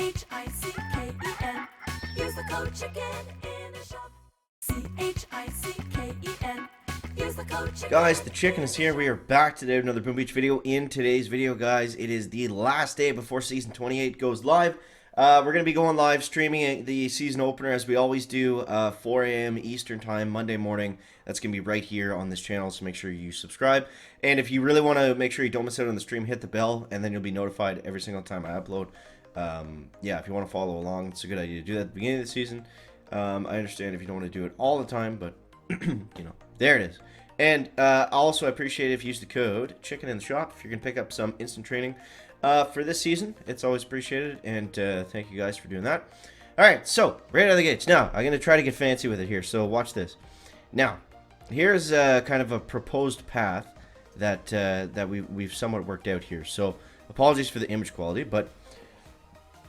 CHICKEN. Use the code chicken in the shop. CHICKEN. Use the code chicken. Guys, the chicken is here. We are back today with another Boom Beach video. In today's video, guys, it is the last day before season 28 goes live. We're going to be going live streaming the season opener as we always do, 4 a.m. Eastern time, Monday morning. That's going to be right here on this channel, so make sure you subscribe. And if you really want to make sure you don't miss out on the stream, hit the bell, and then you'll be notified every single time I upload. Yeah, if you want to follow along, it's a good idea to do that at the beginning of the season. I understand if you don't want to do it all the time, but, you know, there it is. And also, I appreciate it if you use the code chicken in the shop if you're going to pick up some instant training for this season. It's always appreciated, and thank you guys for doing that. All right, so right out of the gates. Now, I'm going to try to get fancy with it here, so watch this. Now, here's kind of a proposed path that we've somewhat worked out here. So, apologies for the image quality, but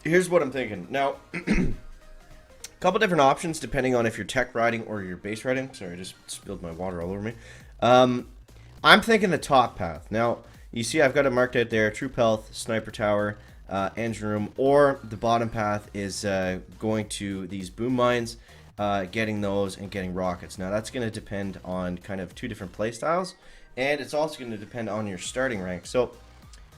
here's what I'm thinking. Now, a couple different options depending on if you're tech riding or you're base riding. Sorry, I just spilled my water all over me. I'm thinking the top path. Now, you see I've got it marked out there, Troop Health, Sniper Tower, Engine Room, or the bottom path is going to these boom mines, getting those and getting rockets. Now, that's going to depend on kind of two different play styles, and it's also going to depend on your starting rank. So,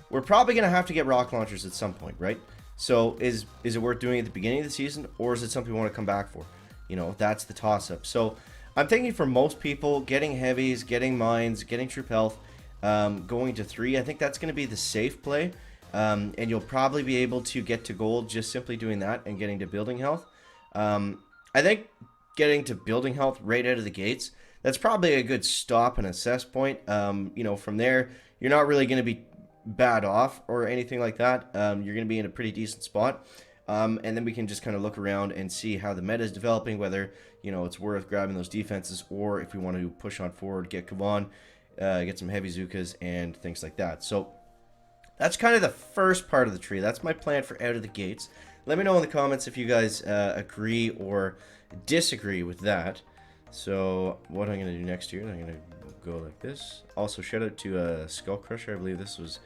we're probably going to have to get rocket launchers at some point, right? So is it worth doing at the beginning of the season, or is it something we want to come back for? You know, that's the toss-up. So I'm thinking for most people, getting heavies, getting mines, getting troop health, going to 3, I think that's going to be the safe play. And you'll probably be able to get to gold just simply doing that and getting to building health. I think getting to building health right out of the gates, that's probably a good stop and assess point. You know, from there, you're not really going to be bad off or anything like that. You're going to be in a pretty decent spot, and then we can just kind of look around and see how the meta is developing, whether, you know, it's worth grabbing those defenses, or if we want to push on forward, get Kavan, get some heavy Zukas and things like that. So that's kind of the first part of the tree. That's my plan for out of the gates. Let me know in the comments if you guys agree or disagree with that. So what I'm going to do next here, I'm going to go like this. Also, shout out to Skull Crusher. I believe this was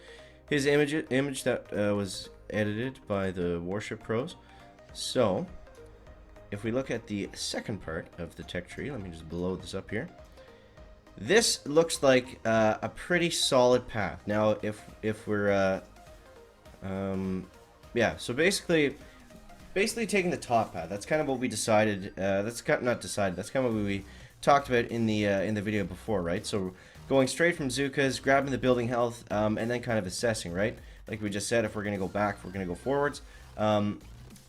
his image that was edited by the Warship pros. So if we look at the second part of the tech tree, let me just blow this up here. This looks like a pretty solid path. Now, if we're yeah, so basically taking the top path. That's kind of what we decided. That's kind of not decided. That's kind of what we talked about in the video before, right? So going straight from Zukas, grabbing the building health, and then kind of assessing, right? Like we just said, if we're going to go back, if we're going to go forwards.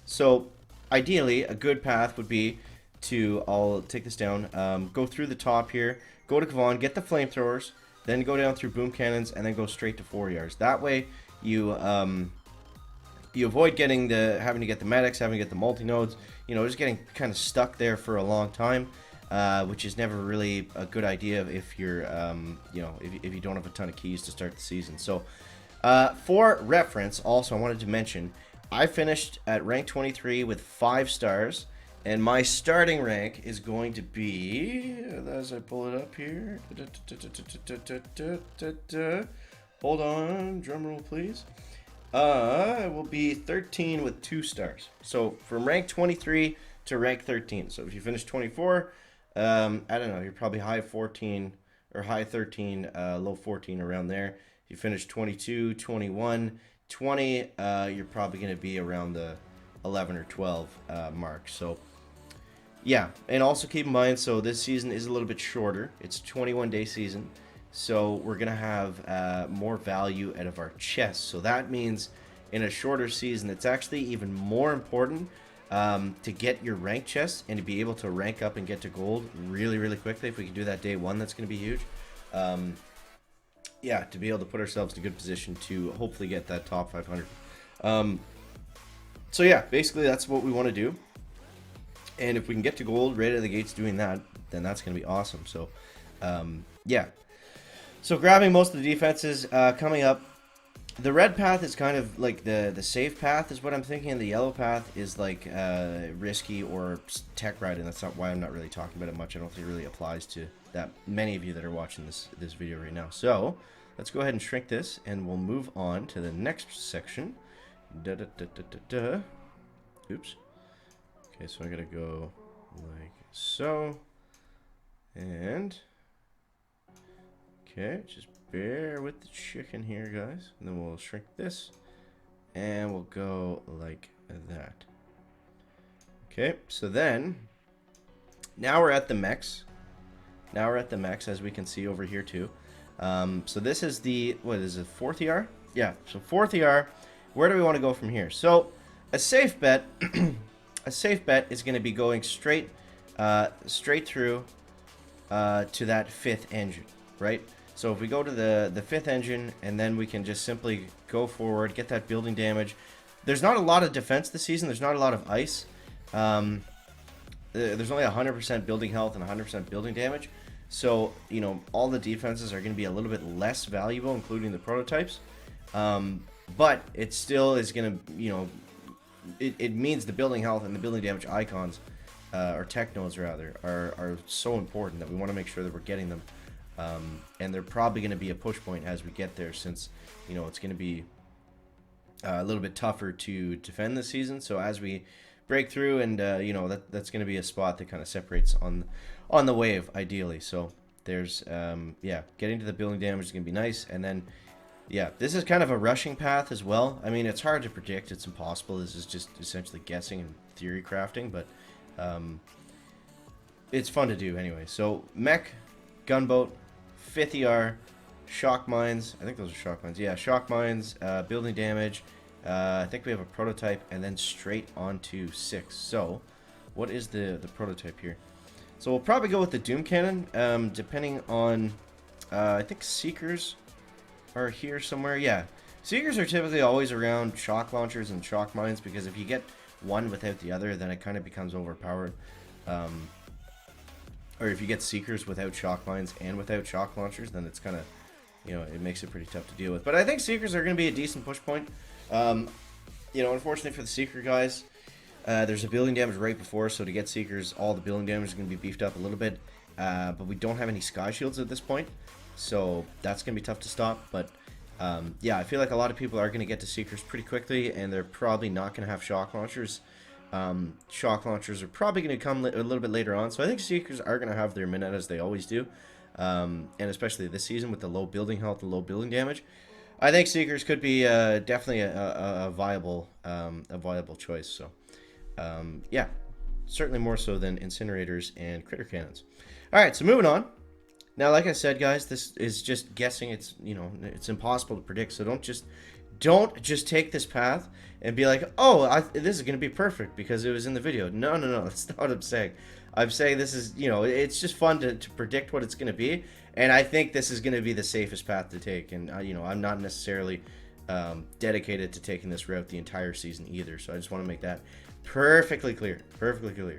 So ideally, a good path would be to, I'll take this down, go through the top here, go to Kavan, get the flamethrowers, then go down through boom cannons, and then go straight to 4 yards. That way, you avoid having to get the medics, having to get the multi-nodes, you know, just getting kind of stuck there for a long time. Which is never really a good idea if you're, you know, if you don't have a ton of keys to start the season. So, for reference, also, I wanted to mention, I finished at rank 23 with 5 stars, and my starting rank is going to be, as I pull it up here, hold on, drum roll please, it will be 13 with 2 stars. So, from rank 23 to rank 13. So, if you finish 24, I don't know, you're probably high 14 or high 13, low 14 around there. If you finish 22, 21, 20, you're probably going to be around the 11 or 12 mark. So, yeah, and also keep in mind, so this season is a little bit shorter. It's a 21-day season, so we're going to have more value out of our chests. So that means in a shorter season, it's actually even more important to get your rank chests and to be able to rank up and get to gold really, really quickly. If we can do that day 1, that's going to be huge. Yeah, to be able to put ourselves in a good position to hopefully get that top 500. So yeah, basically that's what we want to do. And if we can get to gold right out of the gates doing that, then that's going to be awesome. So, yeah. So grabbing most of the defenses coming up. The red path is kind of like the safe path is what I'm thinking, and the yellow path is like risky or tech riding. That's not why I'm not really talking about it much. I don't think it really applies to that many of you that are watching this video right now. So let's go ahead and shrink this, and we'll move on to the next section. Oops. Okay, so I gotta go like so. And okay, just bear with the chicken here, guys. And then we'll shrink this. And we'll go like that. Okay, so then now we're at the mechs. Now we're at the mechs, as we can see over here too. So this is the, what is it, 4th ER? Yeah, so 4th ER. Where do we want to go from here? So a safe bet, a safe bet is going to be going straight through to that 5th engine, right? So if we go to the 5th engine, and then we can just simply go forward, get that building damage. There's not a lot of defense this season. There's not a lot of ice. There's only 100% building health and 100% building damage. So, you know, all the defenses are going to be a little bit less valuable, including the prototypes. But it still is going to, you know, it means the building health and the building damage icons, or tech nodes rather, are so important that we want to make sure that we're getting them. And they're probably going to be a push point as we get there, since, you know, it's going to be a little bit tougher to defend this season. So as we break through, and you know, that's going to be a spot that kind of separates on the wave ideally. So there's yeah, getting to the building damage is going to be nice. And then yeah, this is kind of a rushing path as well. I mean, it's hard to predict, it's impossible. This is just essentially guessing and theory crafting, but it's fun to do anyway. So mech, gunboat, 5th ER, shock mines. I think those are shock mines. Yeah, shock mines, building damage. I think we have a prototype, and then straight onto 6. So what is the prototype here? So we'll probably go with the Doom Cannon, depending on, I think Seekers are here somewhere. Yeah, Seekers are typically always around shock launchers and shock mines, because if you get one without the other, then it kind of becomes overpowered. Or if you get Seekers without shock mines and without shock launchers, then it's kind of, you know, it makes it pretty tough to deal with. But I think Seekers are going to be a decent push point. You know, unfortunately for the Seeker guys, there's a building damage right before, so to get Seekers, all the building damage is going to be beefed up a little bit. But we don't have any sky shields at this point, so that's going to be tough to stop. But yeah, I feel like a lot of people are going to get to Seekers pretty quickly, and they're probably not going to have shock launchers. Shock launchers are probably going to come a little bit later on, so I think Seekers are going to have their minute, as they always do. And especially this season with the low building health and low building damage, I think Seekers could be definitely a viable choice. So yeah, certainly more so than incinerators and critter cannons. All right, so moving on. Now, like I said, guys, this is just guessing. It's, you know, it's impossible to predict. So don't just take this path and be like, oh, this is going to be perfect because it was in the video. No, that's not what I'm saying. I'm saying this is, you know, it's just fun to predict what it's going to be. And I think this is going to be the safest path to take. And, you know, I'm not necessarily dedicated to taking this route the entire season either. So I just want to make that perfectly clear. Perfectly clear.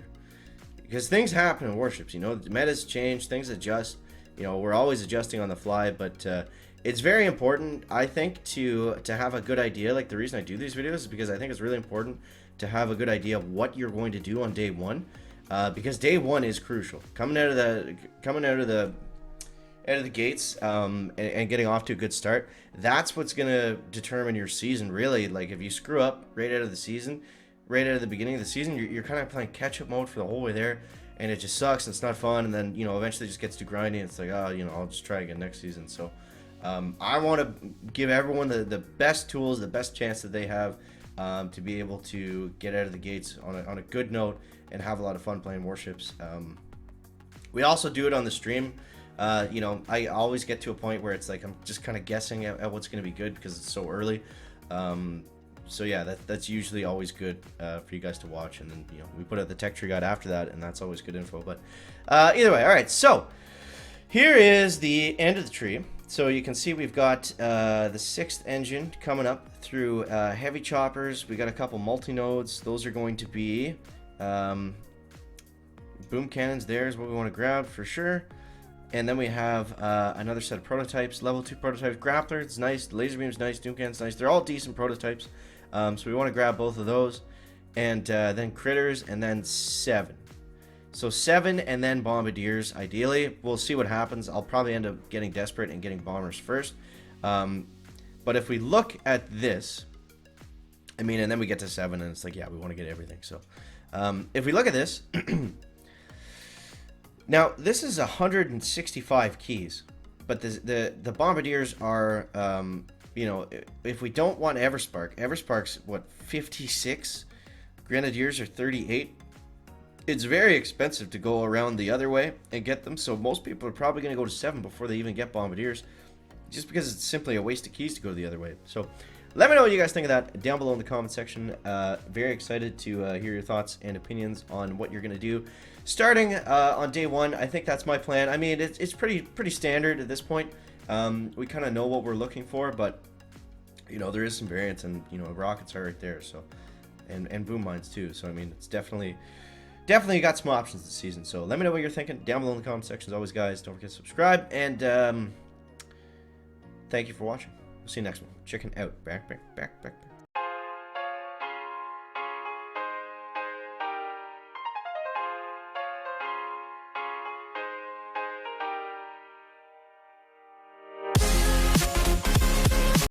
Because things happen in Warships, you know, the metas change, things adjust. You know, we're always adjusting on the fly, but it's very important, I think, to have a good idea. Like, the reason I do these videos is because I think it's really important to have a good idea of what you're going to do on day one, because day one is crucial. Coming out of the gates and getting off to a good start, that's what's going to determine your season, really. Like, if you screw up right out of the season, right out of the beginning of the season, you're kind of playing catch-up mode for the whole way there, and it just sucks, and it's not fun, and then, you know, eventually it just gets too grindy, and it's like, oh, you know, I'll just try again next season. So I want to give everyone the best tools, the best chance that they have to be able to get out of the gates on a good note and have a lot of fun playing Warships. We also do it on the stream. You know, I always get to a point where it's like I'm just kind of guessing at what's going to be good because it's so early. So yeah, that's usually always good for you guys to watch, and then, you know, we put out the tech tree guide after that, and that's always good info. But either way, all right. So here is the end of the tree. So you can see we've got the 6th engine coming up through heavy choppers. We got a couple multi-nodes. Those are going to be boom cannons. There's what we want to grab for sure. And then we have another set of prototypes. Level 2 prototypes. Grappler, it's nice. Laser beam's nice. Doom cannon's nice. They're all decent prototypes. So we want to grab both of those. And then critters, and then 7. So 7 and then bombardiers, ideally. We'll see what happens. I'll probably end up getting desperate and getting bombers first. But if we look at this, I mean, and then we get to 7, and it's like, yeah, we want to get everything. So, if we look at this, now this is 165 keys, but the bombardiers are, you know, if we don't want Everspark's what, 56, Grenadiers are 38. It's very expensive to go around the other way and get them, so most people are probably going to go to 7 before they even get bombardiers, just because it's simply a waste of keys to go the other way. So let me know what you guys think of that down below in the comment section. Very excited to hear your thoughts and opinions on what you're going to do starting on day 1. I think that's my plan. I mean, it's pretty standard at this point. We kind of know what we're looking for, but you know, there is some variance, and you know, rockets are right there, so and boom mines too. So I mean, it's definitely got some options this season. So let me know what you're thinking down below in the comment section. As always, guys, don't forget to subscribe, and thank you for watching. We'll see you next one. Chicken out. Back.